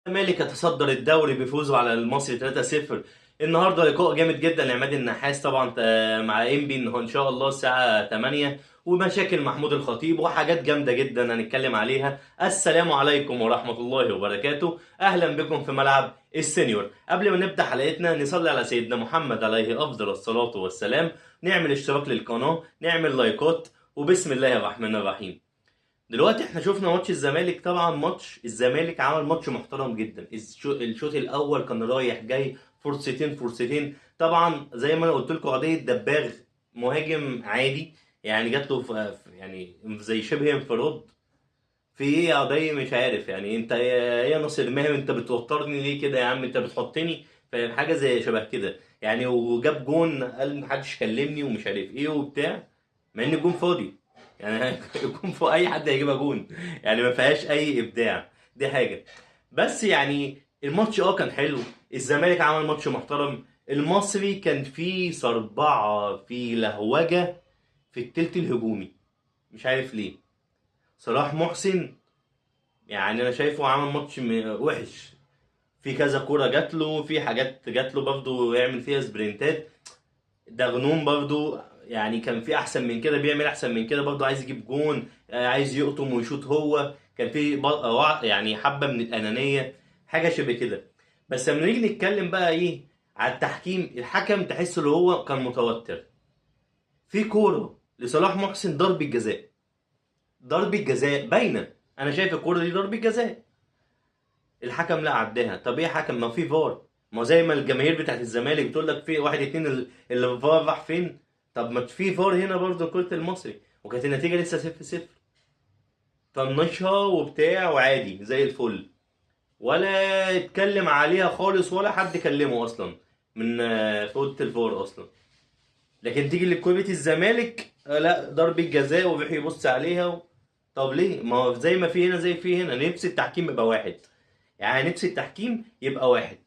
الزمالك يتصدر الدوري بفوزه على المصري 3-0. النهارده لقاء جامد جدا لعماد النحاس طبعا مع انبي ان شاء الله الساعه 8. ومشاكل محمود الخطيب وحاجات جامده جدا هنتكلم عليها. السلام عليكم ورحمه الله وبركاته، اهلا بكم في ملعب السينيور. قبل ما نبدا حلقتنا نصلي على سيدنا محمد عليه افضل الصلاه والسلام، نعمل اشتراك للقناه، نعمل لايكات، وبسم الله الرحمن الرحيم. دلوقتي احنا شفنا ماتش الزمالك. طبعا ماتش الزمالك عمل ماتش محترم جدا. الشوط الاول كان رايح جاي، فرصتين فرصتين. طبعا زي ما انا قلت لكم قضيه دباغ، مهاجم عادي يعني جات له يعني زي شبه انفراد. في ايه يا قضيه؟ مش عارف يعني انت ايه يا ناصر ماهر، انت بتوترني ليه كده يا عم؟ انت بتحطني في حاجه زي شبه كده يعني. وجاب جون قال محدش كلمني ومش عارف ايه وبتاع، مع ان الجون فاضي يعني. الجون فوق اي حد هيجيبها جون يعني، ما فيهاش اي ابداع. دي حاجه. بس يعني الماتش كان حلو. الزمالك عمل ماتش محترم. المصري كان فيه صربعه، في لهوجه في التلت الهجومي، مش عارف ليه. صلاح محسن يعني انا شايفه عمل ماتش وحش. في كذا كوره جات له، في حاجات جات له برضه يعمل فيها سبرنتات. دغنوم برضو يعني كان في احسن من كده، بيعمل احسن من كده برضو، عايز يجيب جون، عايز يقطم ويشوط. هو كان في يعني حبة من الأنانية، حاجة شبه كده. بس لما نيجي نتكلم بقى ايه على التحكيم، الحكم تحس ان هو كان متوتر. في كورة لصلاح محسن ضربة جزاء، ضربة جزاء باينة. انا شايف الكورة دي ضربة جزاء، الحكم لا عداها. طب ايه حكم؟ ما في فار. ما زي ما الجماهير بتاعت الزمالك بتقول لك في واحد اتنين اللي الفار راح فين. طب ما في فار هنا برضه كرة المصري، وكانت النتيجة لسه 0-0. طنشها وبتاع وعادي زي الفل، ولا اتكلم عليها خالص، ولا حد كلمه اصلا من في اوضه الفار اصلا. لكن تيجي لكرة الزمالك لا ضربة جزاء وبيروح يبص عليها طب ليه؟ ما هو زي ما في هنا زي في هنا، نفس التحكيم يبقى واحد. يعني نفس التحكيم يبقى واحد.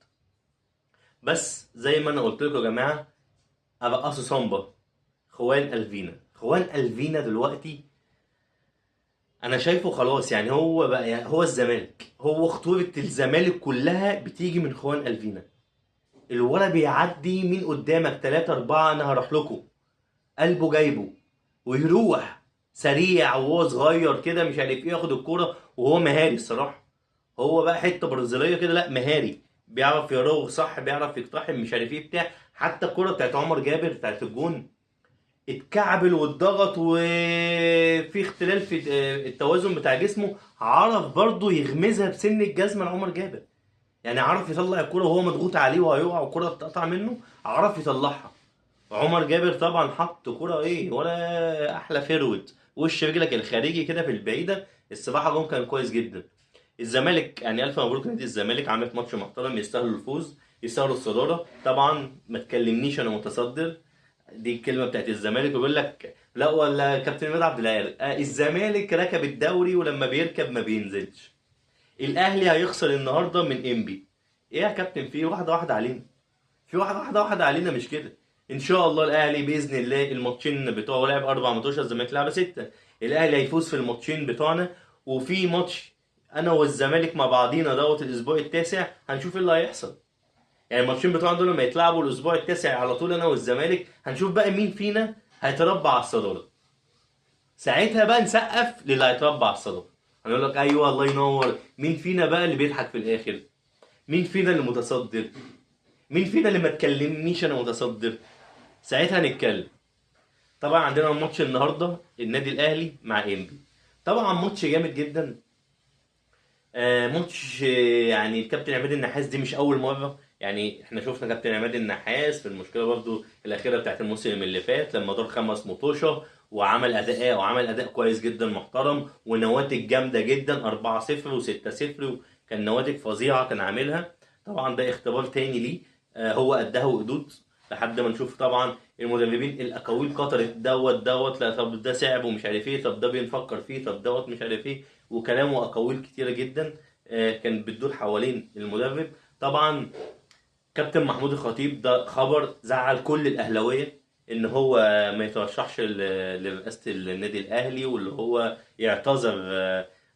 بس زي ما انا قلت لكم يا جماعه، ارقصوا صامبا. خوان الفينا دلوقتي انا شايفه خلاص يعني. هو بقى يعني هو الزمالك، هو خطوره الزمالك كلها بتيجي من خوان الفينا. الولا بيعدي من قدامك 3 4، انا هروح لكم، قلبه جايبه ويروح سريع وهو صغير كده مش عارف ايه، ياخد الكوره وهو مهاري الصراحه. هو بقى حته برازيليه كده، لا مهاري، بيعرف يراوغ صح، بيعرف يقتحم مش عارف ايه بتاع. حتى الكوره بتاعت عمر جابر بتاعت الجون، اتكعبل واتضغط وفي اختلال في التوازن بتاع جسمه، عرف برضه يغمزها بسن الجزمه لعمر جابر. يعني عرف يطلع الكوره وهو مضغوط عليه وهيقع والكوره تتقطع منه، عرف يطلعها. عمر جابر طبعا حط كوره ايه ولا احلى فيرود، وش رجلك الخارجي كده في البعيده. الصراحه جون كان كويس جدا. الزمالك يعني الف مبروك، نادي الزمالك عملت ماتش محترم، يستاهلوا الفوز، يستاهلوا الصداره. طبعا ما تكلمنيش انا متصدر، دي الكلمه بتاعت الزمالك. ويقول لك لا ولا كابتن مدحت عبد العال الزمالك ركب الدوري ولما بيركب ما بينزلش. الاهلي هيخسر النهارده من انبي. ايه يا كابتن؟ في واحده واحده علينا، في واحده علينا مش كده. ان شاء الله الاهلي باذن الله الماتشين بتوعه لعب 4 ماتشات، الزمالك لعب 6. الاهلي هيفوز في الماتشين بتوعنا. وفي ماتش انا والزمالك مع بعضينا دوت الاسبوع التاسع، هنشوف ايه اللي هيحصل. يعني الماتشين بتوعنا دول لما يتلعبوا الاسبوع التاسع على طول انا والزمالك، هنشوف بقى مين فينا هيتربع على الصداره. ساعتها بقى نسقف للي هيتربع على الصداره، هنقول لك ايوه الله ينور. مين فينا بقى اللي بيضحك في الاخر؟ مين فينا اللي متصدر؟ مين فينا اللي ما تكلمنيش انا متصدر؟ ساعتها نتكلم. طبعا عندنا ماتش النهارده النادي الاهلي مع انبي. طبعا ماتش جامد جدا. ماتش يعني الكابتن عماد النحاس دي مش اول مره. يعني احنا شفنا كابتن عماد النحاس في المشكله برضو الاخيره بتاعت الموسم اللي فات لما دار 5 مطوشه، وعمل اداء كويس جدا محترم ونواتج جامده جدا 4-0 و6-0. كان نواتج فظيعه كان عاملها. طبعا ده اختبار تاني ليه، هو قدها وقدود لحد ما نشوف. طبعا المدربين الاقاويل كترت دوت لا طب ده صعب ومش عارف ايه، طب ده بنفكر فيه، طب دوت مش عارف ايه، وكلام واقاويل كتيره جدا كانت بتدور حوالين المدرب. طبعا كابتن محمود الخطيب ده خبر زعل كل الاهلاويه، ان هو ما يترشحش لرئاسه النادي الاهلي، واللي هو يعتذر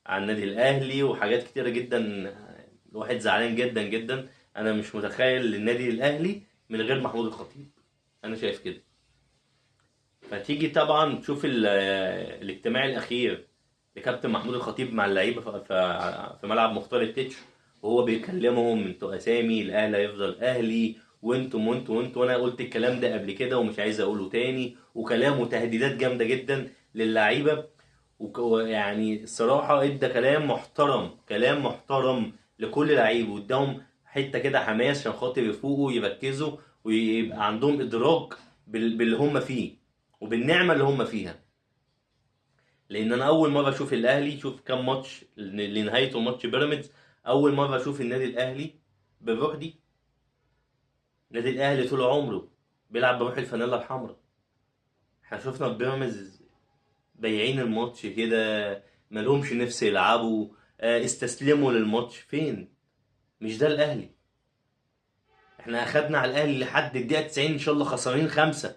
عن النادي الاهلي وحاجات كتيره جدا. الواحد زعلان جدا جدا. انا مش متخيل النادي الاهلي من غير محمود الخطيب. انا شايف كده. فتيجي طبعا تشوف الاجتماع الاخير لكابتن محمود الخطيب مع اللعيبه في ملعب مختار التتش، وهو بيكلمهم: انتوا اسامي، الاهلي هيفضل اهلي، وانتم وانتم وانتم، وانا قلت الكلام ده قبل كده ومش عايز اقوله تاني، وكلام وتهديدات جامده جدا للعيبه. يعني الصراحه ادى كلام محترم، كلام محترم لكل لعيب، واداهم حته كده حماس عشان خاطر يفوقوا يركزوا ويبقى عندهم ادراك باللي هم فيه وبالنعمه اللي هم فيها. لان انا اول مره اشوف الاهلي، شوف كام ماتش لنهايته ماتش بيراميدز، اول مره اشوف النادي الاهلي بالروح دي. النادي الاهلي طول عمره بيلعب بروح الفانيلا الحمراء. احنا شفنا في بيراميدز بايعين الماتش كده، مالهمش نفس يلعبوا، استسلموا للماتش. فين؟ مش ده الاهلي. احنا اخدنا على الاهلي لحد الدقيقه 90 ان شاء الله خسرانين خمسه،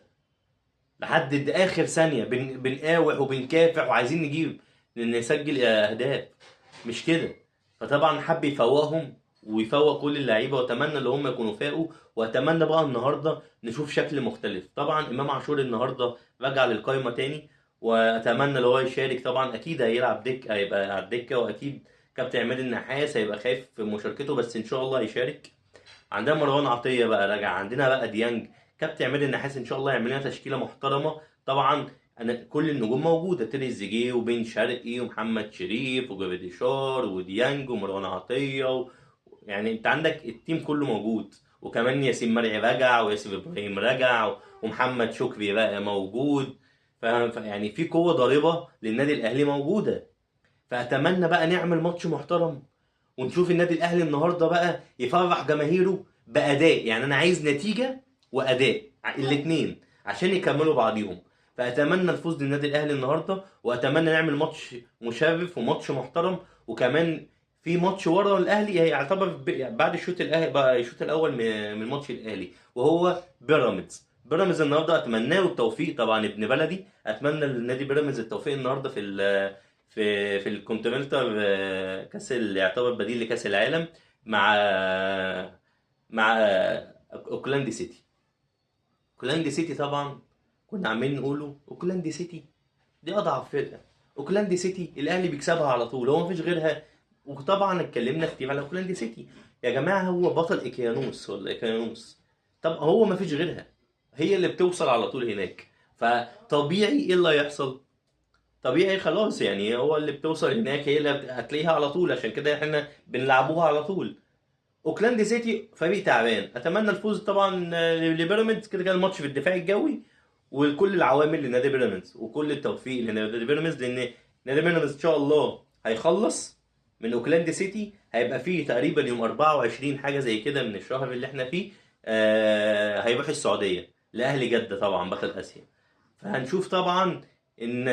لحد اخر ثانيه بنقاوح وبنكافح وعايزين نجيب نسجل اهداف. مش كده. فطبعا حب يفوقهم ويفوق كل اللعيبه، واتمنى ان هم يكونوا فاقوا، واتمنى بقى النهارده نشوف شكل مختلف. طبعا امام عاشور النهارده رجع للقائمه تاني، واتمنى ان هو يشارك. طبعا اكيد هيلعب هيبقى على الدكه، واكيد كابتن عماد النحاس هيبقى خايف في مشاركته، بس ان شاء الله هيشارك. عندنا مروان عطيه بقى راجع، عندنا بقى ديانج. كابتن عماد النحاس ان شاء الله يعمل لنا تشكيله محترمه. طبعا انا كل النجوم موجوده: تريزيجيه وبن شرقي ومحمد شريف وجراديشار وديانج ومروان عطيه يعني انت عندك التيم كله موجود، وكمان ياسين مرعي رجع، وياسر ابراهيم رجع، ومحمد شكري بقى موجود. يعني في قوه ضاربه للنادي الاهلي موجوده. فاتمنى بقى نعمل ماتش محترم، ونشوف النادي الاهلي النهارده بقى يفرح جماهيره باداء. يعني انا عايز نتيجه واداء الاثنين عشان يكملوا بعضيهم. فاتمنى الفوز للنادي الاهلي النهارده، واتمنى نعمل ماتش مشرف وماتش محترم. وكمان في ماتش ورا الاهلي هيعتبر بعد الشوط الاهلي بقى الشوط الاول من ماتش الاهلي، وهو بيراميدز. بيراميدز النهارده اتمنى له التوفيق، طبعا ابن بلدي. اتمنى للنادي بيراميدز التوفيق النهارده في الكونتيننتال، كاس اللي يعتبر بديل لكاس العالم، مع اوكلاند سيتي. اوكلاند سيتي طبعا كنا عمالين نقوله اوكلاند سيتي دي اضعف فرقه. اوكلاند سيتي الاهلي بيكسبها على طول، هو مفيش غيرها. وطبعا اتكلمنا كتير على اوكلاند سيتي. يا جماعه هو بطل اكيانوس ولا اكيانوس؟ طب هو مفيش غيرها، هي اللي بتوصل على طول هناك. فطبيعي ايه اللي هيحصل؟ طبيعي خلاص، يعني هو اللي بتوصل هناك هي اللي هتلاقيها على طول، عشان كده احنا بنلعبوها على طول. اوكلاند سيتي فريق تعبان. اتمنى الفوز طبعا لبيراميدز. كده كده الماتش في الدفاع الجوي، وكل العوامل لنادي بيراميدز، وكل التوفيق لنادي بيراميدز. لان نادي بيراميدز ان شاء الله هيخلص من اوكلاند سيتي، هيبقى فيه تقريبا يوم 24 حاجه زي كده من الشهر اللي احنا فيه، هيروح السعوديه لاهلي جده، طبعا بطل اسيا. فهنشوف طبعا ان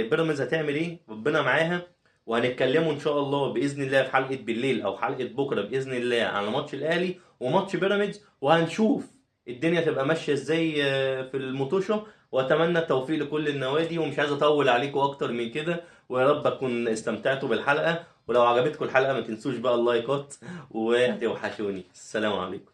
بيراميدز هتعمل ايه، ربنا معاها. وهنتكلموا ان شاء الله باذن الله في حلقه بالليل او حلقه بكره باذن الله على ماتش الاهلي وماتش بيراميدز، وهنشوف الدنيا تبقى ماشيه ازاي في المطوشه. واتمنى التوفيق لكل النوادي، ومش عايز اطول عليكم اكتر من كده. ويا رب اكون استمتعتوا بالحلقه، ولو عجبتكم الحلقه ما تنسوش بقى اللايكات، وهتوحشوني. السلام عليكم.